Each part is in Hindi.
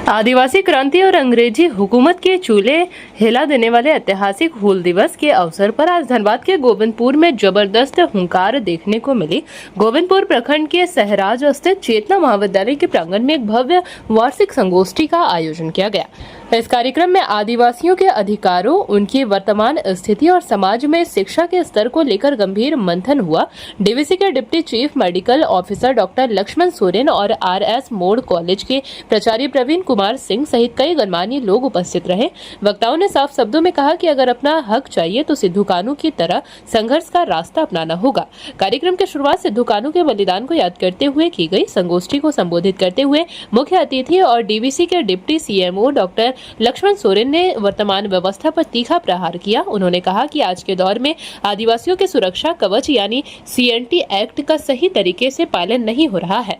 आदिवासी क्रांति और अंग्रेजी हुकूमत के चूल्हे हिला देने वाले ऐतिहासिक हूल दिवस के अवसर पर आज धनबाद के गोविंदपुर में जबरदस्त हुंकार देखने को मिली। गोविंदपुर प्रखंड के सहराज स्थित चेतना महाविद्यालय के प्रांगण में एक भव्य वार्षिक संगोष्ठी का आयोजन किया गया। इस कार्यक्रम में आदिवासियों के अधिकारों, उनकी वर्तमान स्थिति और समाज में शिक्षा के स्तर को लेकर गंभीर मंथन हुआ। डीवीसी के deputy chief medical officer doctor Laxman Soren और आरएस मोड़ कॉलेज के प्राचार्य प्रवीण कुमार सिंह सहित कई गणमान्य लोग उपस्थित रहे। वक्ताओं ने साफ शब्दों में कहा कि अगर अपना हक चाहिए तो सिद्धू कान्हू की तरह संघर्ष का रास्ता अपनाना होगा। कार्यक्रम की शुरुआत सिद्धू कान्हू के बलिदान को याद करते हुए की गई। संगोष्ठी को संबोधित करते हुए मुख्य अतिथि और डीवीसी के deputy CMO doctor Laxman Soren ने वर्तमान व्यवस्था पर तीखा प्रहार किया। उन्होंने कहा कि आज के दौर में आदिवासियों के सुरक्षा कवच यानी सीएनटी एक्ट का सही तरीके से पालन नहीं हो रहा है।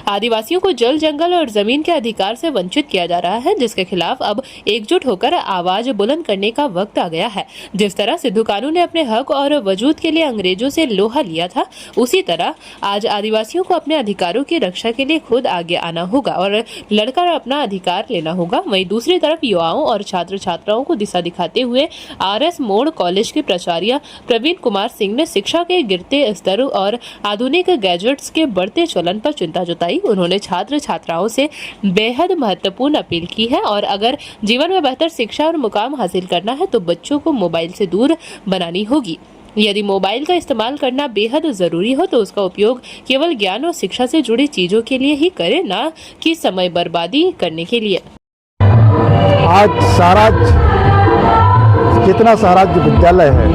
आदिवासियों को जल, जंगल और जमीन के अधिकार से वंचित किया जा रहा है, जिसके खिलाफ अब एकजुट होकर आवाज बुलंद करने का वक्त आ गया है। जिस तरह सिद्धू कान्हू ने अपने हक और वजूद के लिए अंग्रेजों से लोहा लिया था, उसी तरह आज आदिवासियों को अपने अधिकारों की रक्षा के लिए खुद आगे आना होगा और लड़कर अपना अधिकार लेना होगा। वहीं दूसरी तरफ युवाओं और छात्र छात्राओं को दिशा दिखाते हुए आरएस मोड़ कॉलेज के प्राचार्य प्रवीण कुमार सिंह ने शिक्षा के गिरते स्तर और आधुनिक गैजेट्स के बढ़ते चलन पर चिंता जताई। उन्होंने छात्र छात्राओं से बेहद महत्वपूर्ण अपील की है और अगर जीवन में बेहतर शिक्षा और मुकाम हासिल करना है तो बच्चों को मोबाइल से दूर बनानी होगी। यदि मोबाइल का इस्तेमाल करना बेहद जरूरी हो तो उसका उपयोग केवल ज्ञान और शिक्षा से जुड़ी चीजों के लिए ही करें, ना कि समय बर्बादी करने के लिए। आज सहराज चेतना सहराज जो विद्यालय है,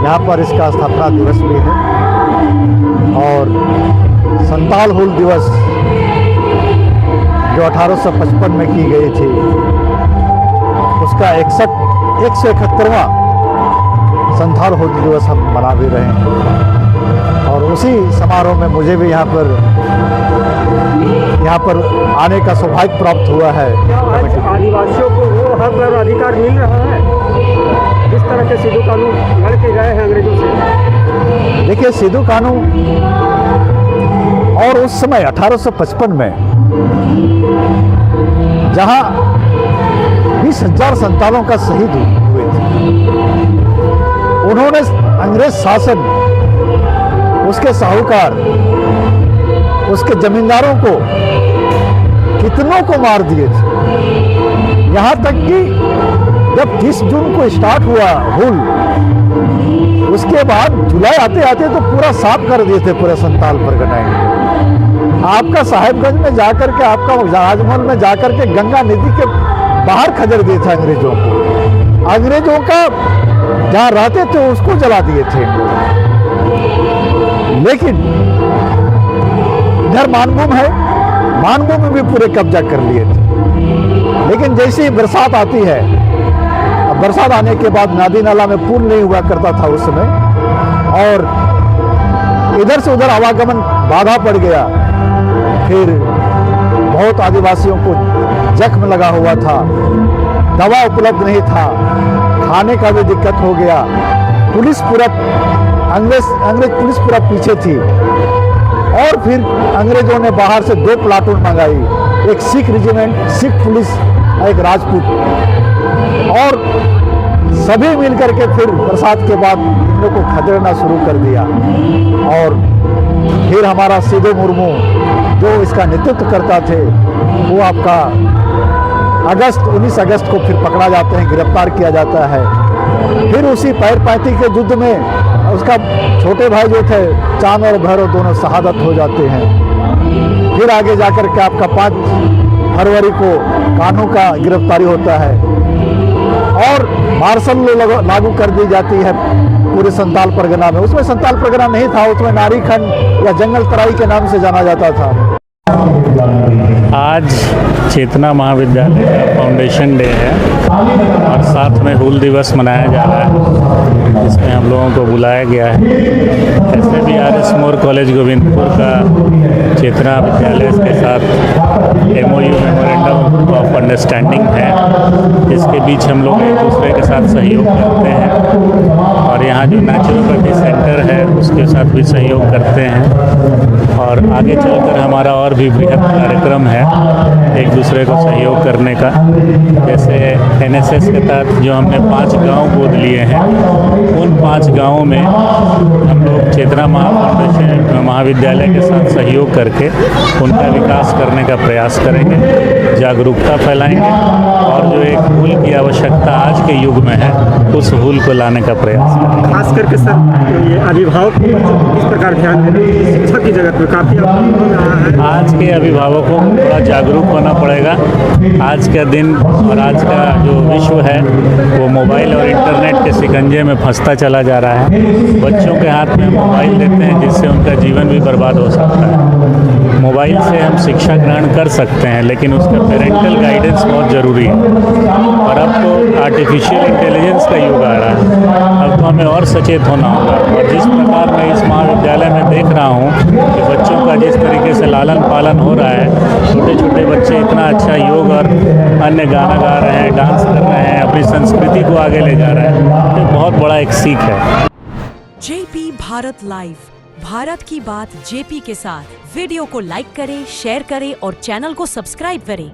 यहाँ पर इसका स्थापना दिवस भी है और संताल हूल दिवस जो 1855 में की गई थी, उसका 171वां संताल हूल दिवस हम मना भी रहे हैं। और उसी समारोह में मुझे भी यहाँ पर आने का सौभाग्य प्राप्त हुआ है। आज आदिवासियों को वो हक और अधिकार मिल रहा है जिस तरह के सिद्धू कान्हू लड़ के गए हैं अंग्रेजों से? देखिए, सिद्धू कान्हू और उस समय 1855 में जहां 20,000 संतालों का शहीद हुए थे, उन्होंने अंग्रेज शासन, उसके साहूकार, उसके जमींदारों को, कितनों को मार दिए थे। यहां तक कि जब 30 जून को स्टार्ट हुआ हूल, उसके बाद जुलाई आते आते तो पूरा साफ कर दिए थे पूरे संताल परगना। आपका साहेबगंज में जाकर के, आपका राजमहल में जाकर के गंगा नदी के बाहर खदेड़ दिए थे अंग्रेजों को। अंग्रेजों का जहां रहते थे उसको जला दिए थे। लेकिन इधर मानभूम है, मानभूम में भी पूरे कब्जा कर लिए थे। लेकिन जैसे ही बरसात आती है, अब बरसात आने के बाद नदी नाला में पुल नहीं हुआ करता था उस समय, और इधर से उधर आवागमन बाधा पड़ गया। फिर बहुत आदिवासियों को जख्म लगा हुआ था, दवा उपलब्ध नहीं था, खाने का भी दिक्कत हो गया। पुलिस पूरा अंग्रेज पुलिस पूरा पीछे थी। और फिर अंग्रेजों ने बाहर से 2 प्लाटून मंगाई, एक सिख रेजिमेंट, सिख पुलिस, एक राजपूत, और सभी मिलकर के फिर बरसात के बाद इन लोगों को खदेड़ना शुरू कर दिया। और फिर हमारा सिद्धू मुर्मू जो इसका नेतृत्व करता थे, वो आपका 19 अगस्त को फिर पकड़ा जाते हैं, गिरफ्तार किया जाता है। फिर उसी पैरपैती के युद्ध में उसका छोटे भाई जो थे चांद और भैरव, दोनों शहादत हो जाते हैं। फिर आगे जाकर के आपका 5 फरवरी को कान्हू का गिरफ्तारी होता है और मार्शल लॉ लागू कर दी जाती है पूरे संताल परगना में। उसमें संताल परगना नहीं था, उसमें नारीखंड या जंगल तराई के नाम से जाना जाता था। आज चेतना महाविद्यालय का फाउंडेशन डे है और साथ में हूल दिवस मनाया जा रहा है, जिसमें हम लोगों को बुलाया गया है। ऐसे भी RS मोर कॉलेज गोविंदपुर का चेतना विद्यालय के साथ MOU मेमोरेंडम ऑफ अंडरस्टैंडिंग है, जिसके बीच हम लोग एक दूसरे के साथ सहयोग करते हैं और यहाँ जो नेचुरोपैथी सेंटर है उसके साथ भी सहयोग करते हैं। और आगे चलकर हमारा और भी बृहद कार्यक्रम है एक दूसरे को सहयोग करने का। जैसे NSS के तहत जो हमने 5 गांव गोद लिए हैं, उन 5 गांवों में हम लोग चेतना फाउंडेशन महाविद्यालय के साथ सहयोग करके उनका विकास करने का प्रयास करेंगे, जागरूकता फैलाएंगे और जो एक हूल की आवश्यकता आज के युग में है उस हूल को लाने का प्रयास करेंगे। खास करके सर ये अभिभावक बच्चों को किस प्रकार ध्यान दें? शिक्षा की जगत में काफ़ी हो रहा है। आज के अभिभावकों को थोड़ा जागरूक होना पड़ेगा। आज का दिन और आज का जो विश्व है वो मोबाइल और इंटरनेट के शिकंजे में फंसता चला जा रहा है। बच्चों के हाथ में मोबाइल देते हैं जिससे उनका जीवन भी बर्बाद हो सकता है। मोबाइल से हम शिक्षा ग्रहण कर सकते हैं लेकिन उसका पेरेंटल गाइडेंस बहुत ज़रूरी है। और अब तो आर्टिफिशियल इंटेलिजेंस का युग आ रहा है, अब तो हमें और सचेत होना होगा। और जिस प्रकार मैं इस महाविद्यालय में देख रहा हूँ कि बच्चों का जिस तरीके से लालन पालन हो रहा है, छोटे छोटे बच्चे इतना अच्छा योग और अन्य गाना गा रहे हैं, डांस कर रहे हैं, अपनी संस्कृति को आगे ले जा रहे हैं, ये बहुत बड़ा एक सीख है। JP भारत लाइव, भारत की बात JP के साथ। वीडियो को लाइक करें, शेयर करें और चैनल को सब्सक्राइब करें।